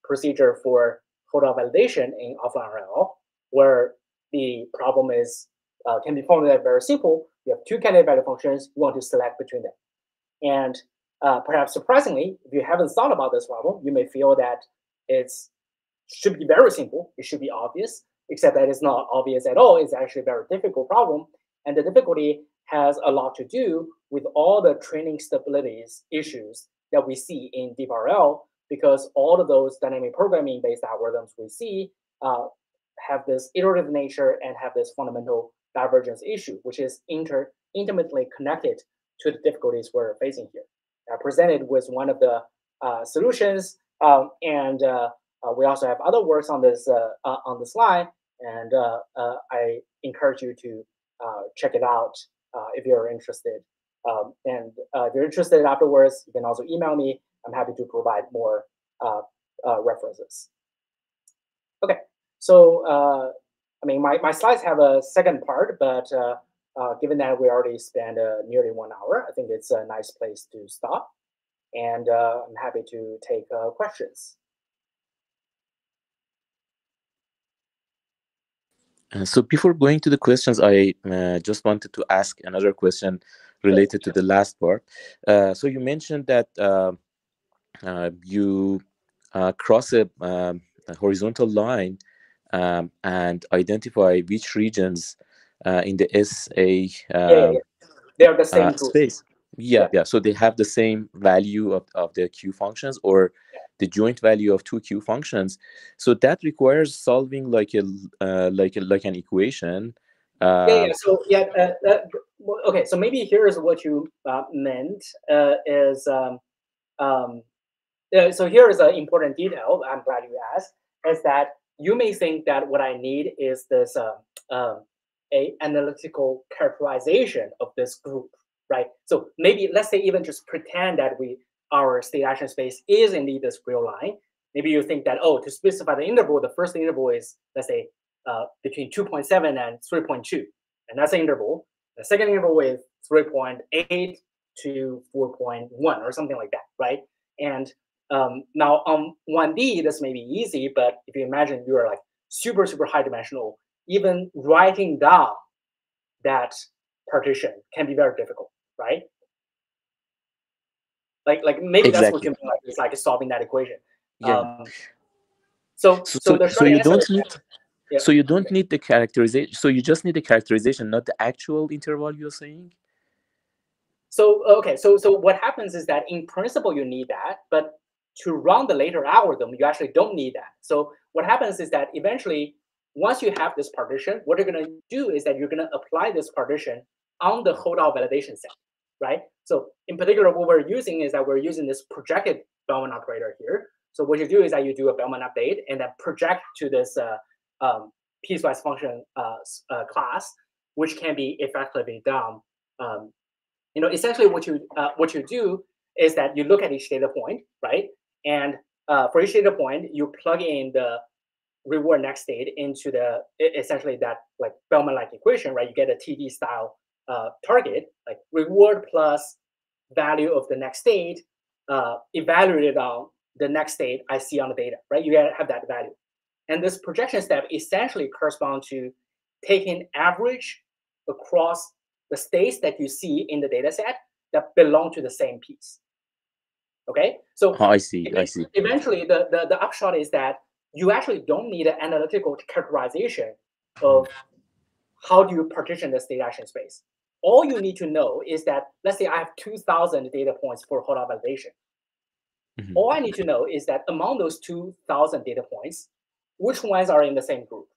A: procedure for holdout validation in offline RL, where the problem is can be formulated very simple. You have 2 candidate value functions. You want to select between them, and perhaps surprisingly, if you haven't thought about this problem, you may feel that it should be very simple. It should be obvious, except that it's not obvious at all. It's actually a very difficult problem, and the difficulty has a lot to do with all the training stabilities issues that we see in DeepRL, because all of those dynamic programming-based algorithms we see have this iterative nature and have this fundamental divergence issue, which is intimately connected to the difficulties we're facing here. Presented with one of the solutions, and we also have other works on this on the slide, and I encourage you to check it out if you're interested. And if you're interested afterwards, you can also email me. I'm happy to provide more references. Okay, so I mean, my slides have a second part, but given that we already spent nearly 1 hour, I think it's a nice place to stop. And I'm happy to take questions.
B: So before going to the questions, I just wanted to ask another question related to the last part. So you mentioned that you cross a horizontal line and identify which regions in the SA
A: They are the same
B: space. Yeah. So they have the same value of the Q functions, or the joint value of 2 Q functions. So that requires solving like an equation.
A: So okay. So maybe here's what you meant is so here is an important detail. I'm glad you asked. Is that you may think that what I need is this a analytical characterization of this group, right? So maybe let's say even just pretend that our state action space is indeed this real line. maybe you think that, oh, to specify the interval, the first interval is, let's say, between 2.7 and 3.2, and that's the interval. The second interval is 3.8 to 4.1 or something like that, right? And now on 1D, this may be easy, but if you imagine you are like super, super high dimensional, even writing down that partition can be very difficult, right? Like maybe that's what you mean, like it's like solving that equation.
B: Yeah.
A: So
B: you don't need so you don't need the characterization. So you just need the characterization, not the actual interval you're saying.
A: So okay, so what happens is that in principle you need that, but to run the later algorithm, you actually don't need that. So what happens is that eventually, once you have this partition, what you're going to do is that you're going to apply this partition on the holdout validation set, right? So in particular, what we're using is that we're using this projected Bellman operator here. So what you do is that you do a Bellman update and then project to this piecewise function class, which can be effectively done. Essentially what you do is that you look at each data point, right? And for each data point, you plug in the reward next state into the essentially that like Bellman-like equation, right? You get a TD style target, like reward plus value of the next state evaluated on the next state I see on the data, right? You gotta have that value. And this projection step essentially corresponds to taking average across the states that you see in the data set that belong to the same piece. Okay, so
B: I see.
A: Eventually, the upshot is that you actually don't need an analytical characterization of how do you partition the state action space. All you need to know is that, let's say I have 2,000 data points for holdout validation. All I need to know is that among those 2,000 data points, which ones are in the same group.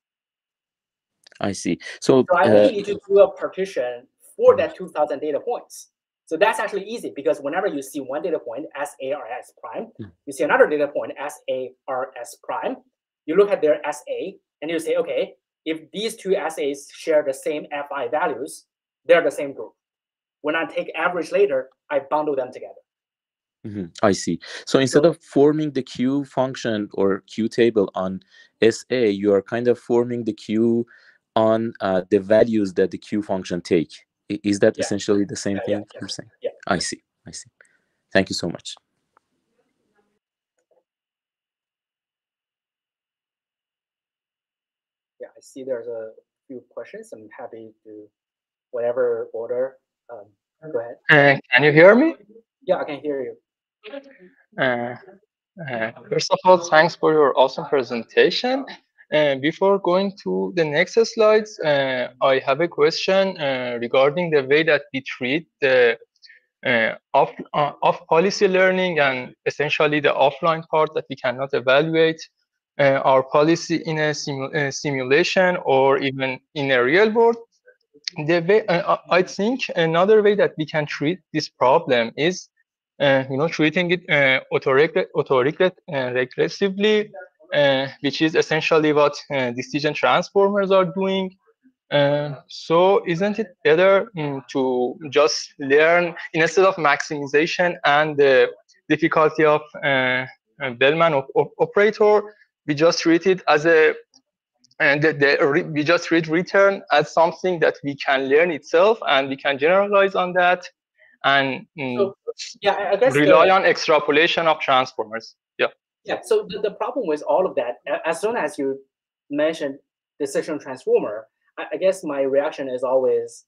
B: I see. So
A: I only need to do a partition for that 2,000 data points. So that's actually easy because whenever you see one data point as A or S prime, you see another data point as A or S prime, you look at their SA and you say, okay, if these two SAs share the same FI values, they're the same group. When I take average later, I bundle them together.
B: I see. So instead of forming the Q function or Q table on SA, you are kind of forming the Q on the values that the Q function take. Is that essentially the same thing you're saying?
A: Yeah.
B: I see. Thank you so much.
A: Yeah, I see there's a few questions. I'm happy to whatever order. Go ahead.
C: Can you hear me?
A: Yeah, I can hear you.
C: First of all, thanks for your awesome presentation. Before going to the next slides, I have a question regarding the way that we treat the off policy learning and essentially the offline part that we cannot evaluate our policy in a simulation or even in a real world. The way I think another way that we can treat this problem is treating it regressively, which is essentially what decision transformers are doing. So isn't it better to just learn instead of maximization and the difficulty of Bellman operator, we just treat it as a we just treat return as something that we can learn itself and we can generalize on that and
A: I guess
C: rely on extrapolation of transformers.
A: Yeah. So the problem with all of that, as soon as you mentioned decision transformer, I guess my reaction is always,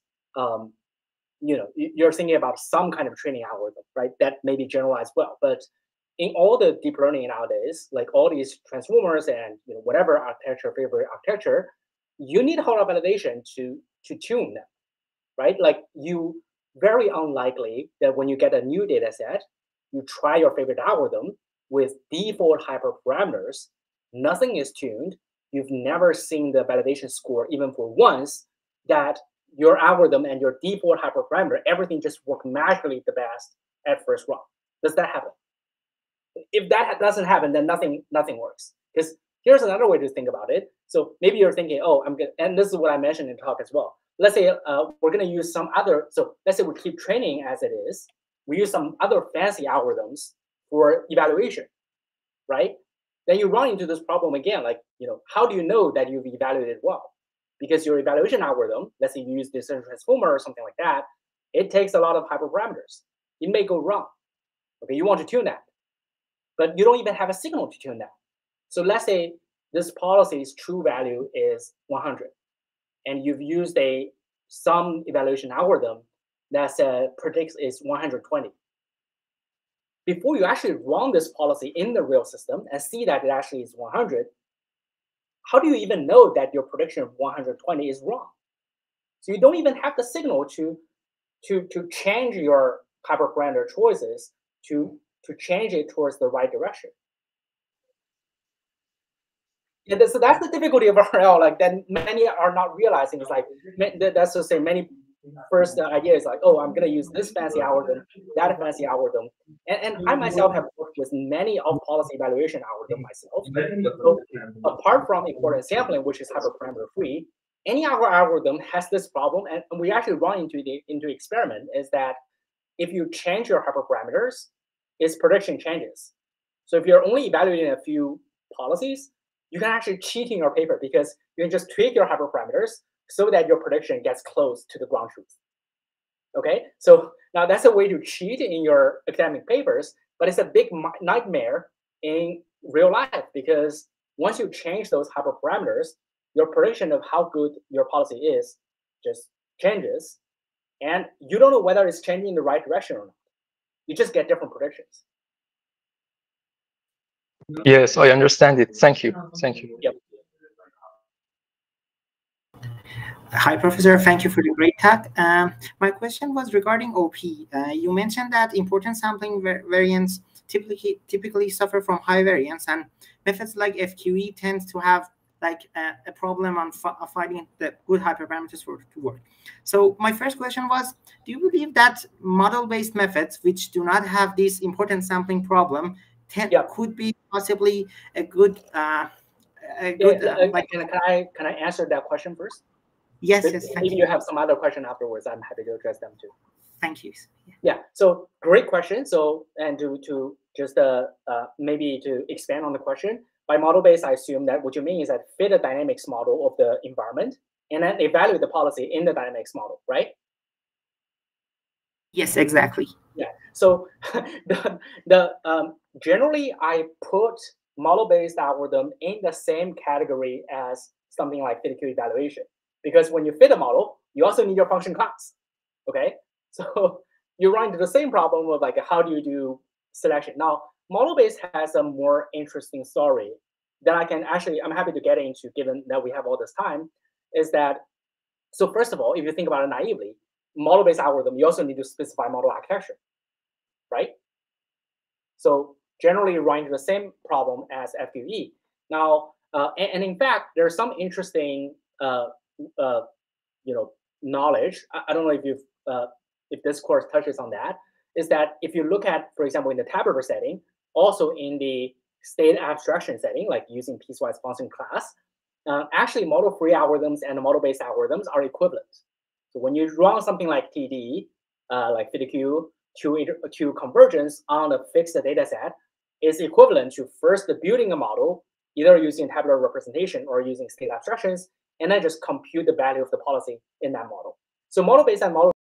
A: you're thinking about some kind of training algorithm, right? That may be generalized well, but in all the deep learning nowadays, like all these transformers and whatever architecture, favorite architecture, you need holdout validation to tune them, right? Like you very unlikely that when you get a new data set, you try your favorite algorithm with default hyperparameters, nothing is tuned. You've never seen the validation score even for once that your algorithm and your default hyperparameter, everything just work magically the best at first run. Does that happen? If that doesn't happen, then nothing works. Because here's another way to think about it. So maybe you're thinking, oh, I'm good, and this is what I mentioned in talk as well. Let's say we're going to use some other. So let's say we keep training as it is. We use some other fancy algorithms for evaluation, right? then you run into this problem again. Like, how do you know that you've evaluated well? Because your evaluation algorithm, let's say you use decision transformer or something like that, it takes a lot of hyperparameters. It may go wrong. Okay, you want to tune that, but you don't even have a signal to tune that. So let's say this policy's true value is 100, and you've used some evaluation algorithm that predicts is 120. Before you actually run this policy in the real system and see that it actually is 100, how do you even know that your prediction of 120 is wrong? So you don't even have the signal to change your hyperparameter choices to change it towards the right direction. Yeah, so that's the difficulty of RL. Like that, many are not realizing. It's like that's to say, many first idea is like, oh, I'm gonna use this fancy algorithm, that fancy algorithm, and I myself have worked with many of policy evaluation algorithm myself. So apart from importance sampling, which is hyperparameter free, any other algorithm has this problem, and we actually run into experiment is that if you change your hyperparameters, its prediction changes. So if you're only evaluating a few policies, you can actually cheat in your paper because you can just tweak your hyperparameters so that your prediction gets close to the ground truth. Okay, so now that's a way to cheat in your academic papers, but it's a big nightmare in real life because once you change those hyperparameters, your prediction of how good your policy is just changes, and you don't know whether it's changing in the right direction or not. You just get different predictions.
C: Yes, I understand it. Thank you. Thank you.
A: Yep.
D: Hi, Professor. Thank you for the great talk. My question was regarding OP. You mentioned that important sampling variants typically suffer from high variance, and methods like FQE tend to have like a problem on finding the good hyperparameters to work. So my first question was, do you believe that model-based methods, which do not have this important sampling problem, could be possibly a good
A: Can I answer that question first?
D: Yes,
A: but
D: yes.
A: If you have some other question afterwards, I'm happy to address them too.
D: Thank you.
A: Yeah. So great question. So and to just maybe to expand on the question, by model based, I assume that what you mean is that fit a dynamics model of the environment and then evaluate the policy in the dynamics model, right?
D: Yes, exactly.
A: Yeah. So generally, I put model-based algorithm in the same category as something like fit Q evaluation, because when you fit a model, you also need your function class. Okay, so you run into the same problem of like how do you do selection. Now, model-based has a more interesting story that I'm happy to get into, given that we have all this time. Is that so? First of all, if you think about it naively, model-based algorithm, you also need to specify model architecture, right? So generally you run into the same problem as FQE. Now, and in fact, there's some interesting, knowledge. I don't know if if this course touches on that. Is that if you look at, for example, in the tabular setting, also in the state abstraction setting, like using piecewise function class, actually model-free algorithms and model-based algorithms are equivalent. So when you run something like TD, like FITQ, to convergence on a fixed data set is equivalent to first building a model, either using tabular representation or using state abstractions, and then just compute the value of the policy in that model. So model-based and model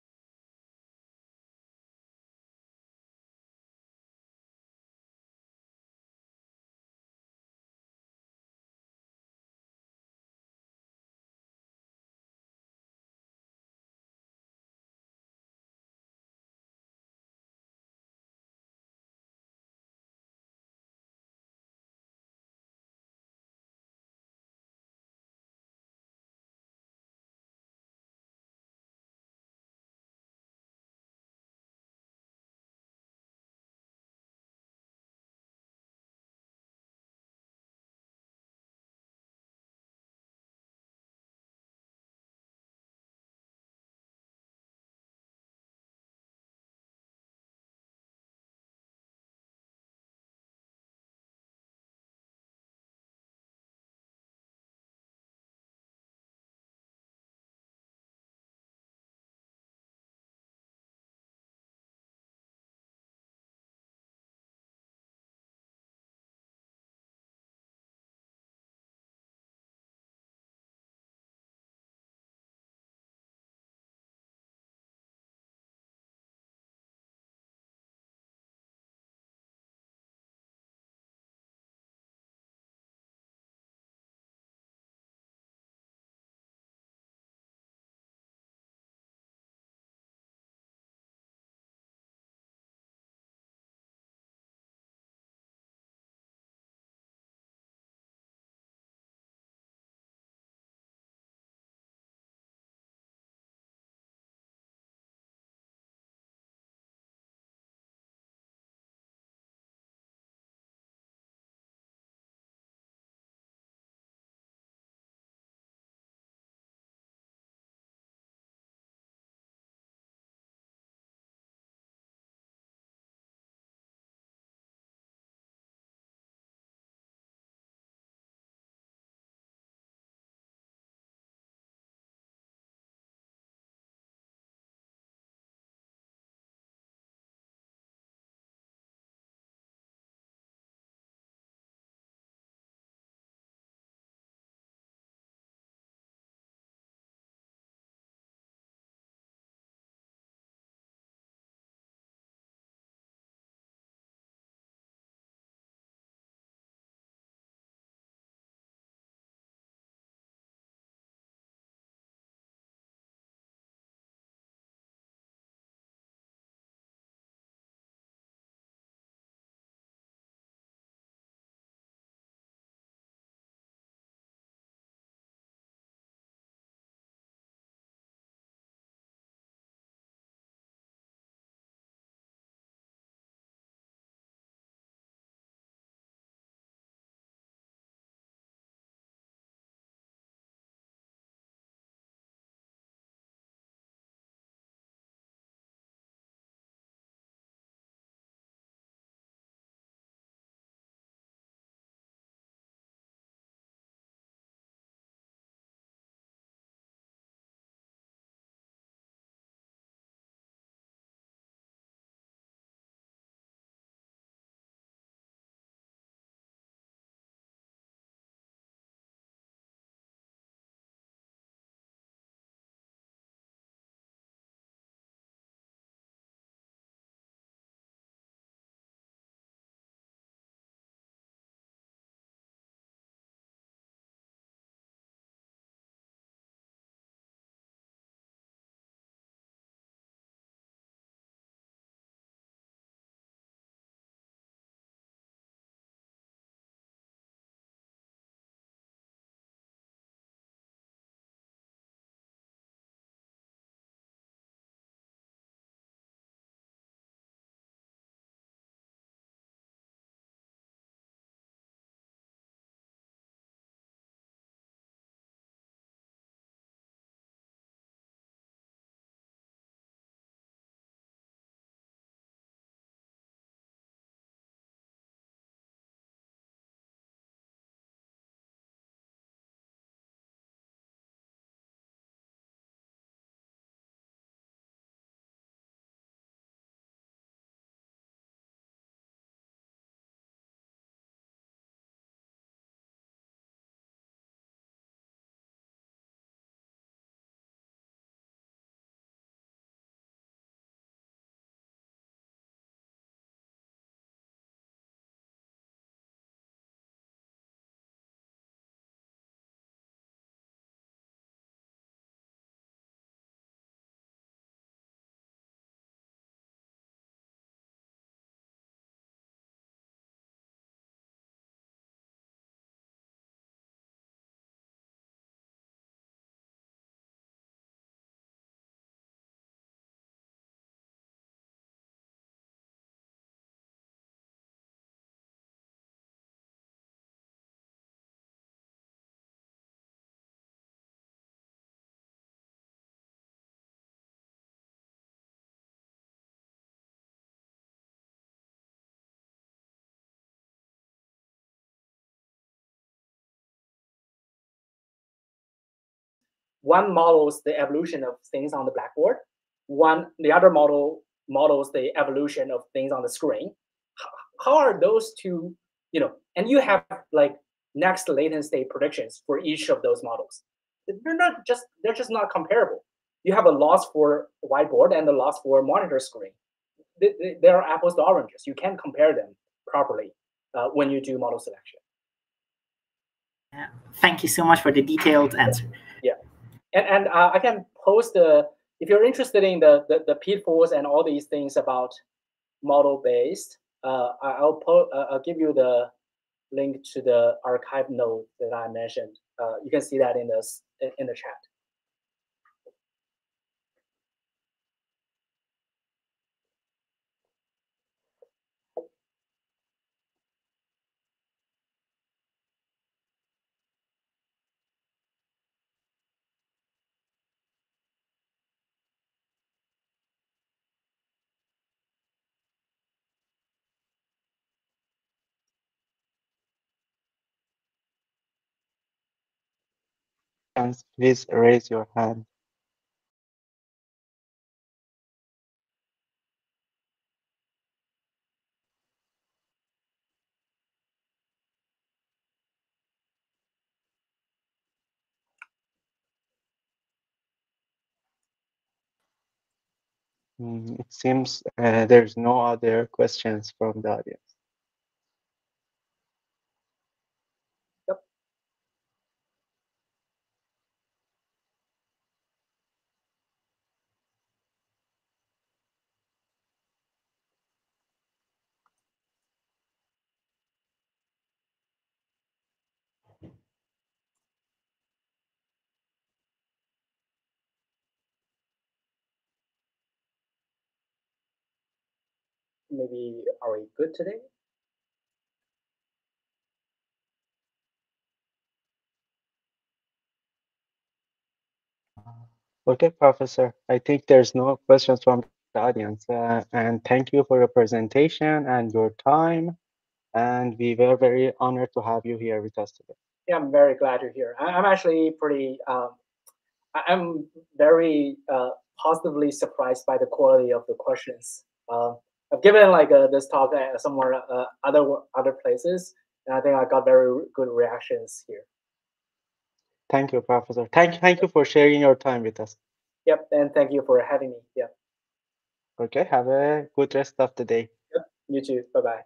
A: one models the evolution of things on the blackboard, the other models the evolution of things on the screen. How are those two, and you have like next latent state predictions for each of those models. They're just not comparable. You have a loss for whiteboard and a loss for monitor screen. They are apples to oranges. You can't compare them properly when you do model selection.
D: Thank you so much for the detailed answer.
A: Yeah, and I can post if you're interested in the pitfalls and all these things about model based. I'll give you the link to the archive note that I mentioned. You can see that in the chat.
C: Please raise your hand. It seems there's no other questions from the audience.
A: Yep. Maybe are we good today?
C: Okay, Professor. I think there's no questions from the audience. And thank you for your presentation and your time. And we were very honored to have you here with us today.
A: Yeah, I'm very glad you're here. I'm actually pretty. I'm very positively surprised by the quality of the questions. I've given like this talk somewhere other places, and I think I got very good reactions here.
C: Thank you, Professor. Thank you for sharing your time with us.
A: Yep, and thank you for having me. Yep.
C: Okay, have a good rest of the day.
A: Yep, you too. Bye-bye.